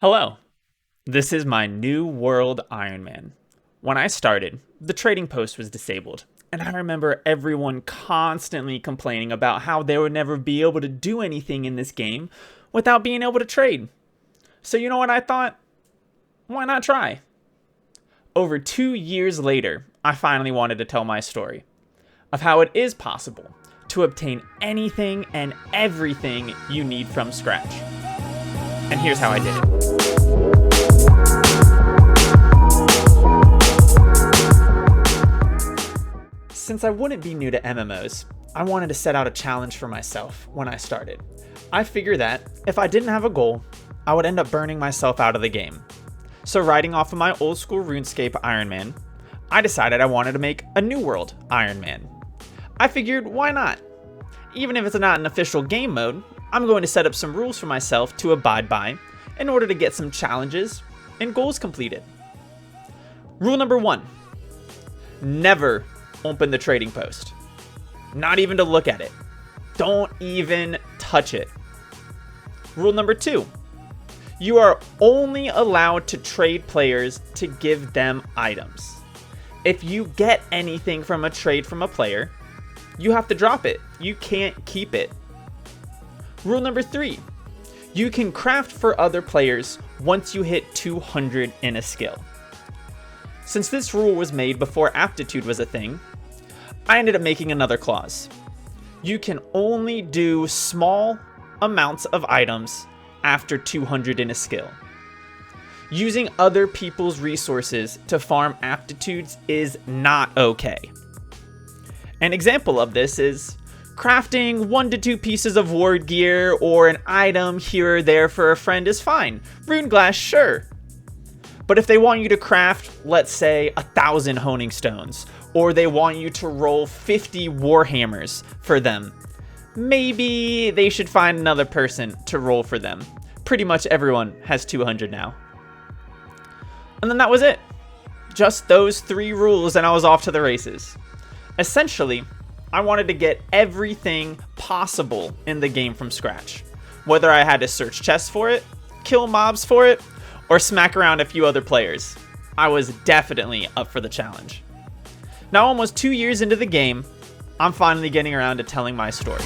Hello, this is my new World Ironman. When I started, the trading post was disabled, and I remember everyone constantly complaining about how they would never be able to do anything in this game without being able to trade. So you know what I thought? Why not try? Over 2 years later, I finally wanted to tell my story of how it is possible to obtain anything and everything you need from scratch. And here's how I did it. Since I wouldn't be new to MMOs, I wanted to set out a challenge for myself when I started. I figured that if I didn't have a goal, I would end up burning myself out of the game. So riding off of my old school RuneScape Ironman, I decided I wanted to make a new world Ironman. I figured, why not? Even if it's not an official game mode, I'm going to set up some rules for myself to abide by in order to get some challenges and goals completed. Rule number 1, never open the trading post. Not even to look at it. Don't even touch it. Rule number 2, you are only allowed to trade players to give them items. If you get anything from a trade from a player, you have to drop it. You can't keep it. Rule number 3, you can craft for other players once you hit 200 in a skill. Since this rule was made before aptitude was a thing, I ended up making another clause. You can only do small amounts of items after 200 in a skill. Using other people's resources to farm aptitudes is not okay. An example of this is crafting 1 to 2 pieces of ward gear or an item here or there for a friend is fine. Rune glass, sure. But if they want you to craft, let's say, 1,000 honing stones, or they want you to roll 50 warhammers for them, maybe they should find another person to roll for them. Pretty much everyone has 200 now. And then that was it. Just those 3 rules and I was off to the races. Essentially, I wanted to get everything possible in the game from scratch. Whether I had to search chests for it, kill mobs for it, or smack around a few other players, I was definitely up for the challenge. Now almost 2 years into the game, I'm finally getting around to telling my story.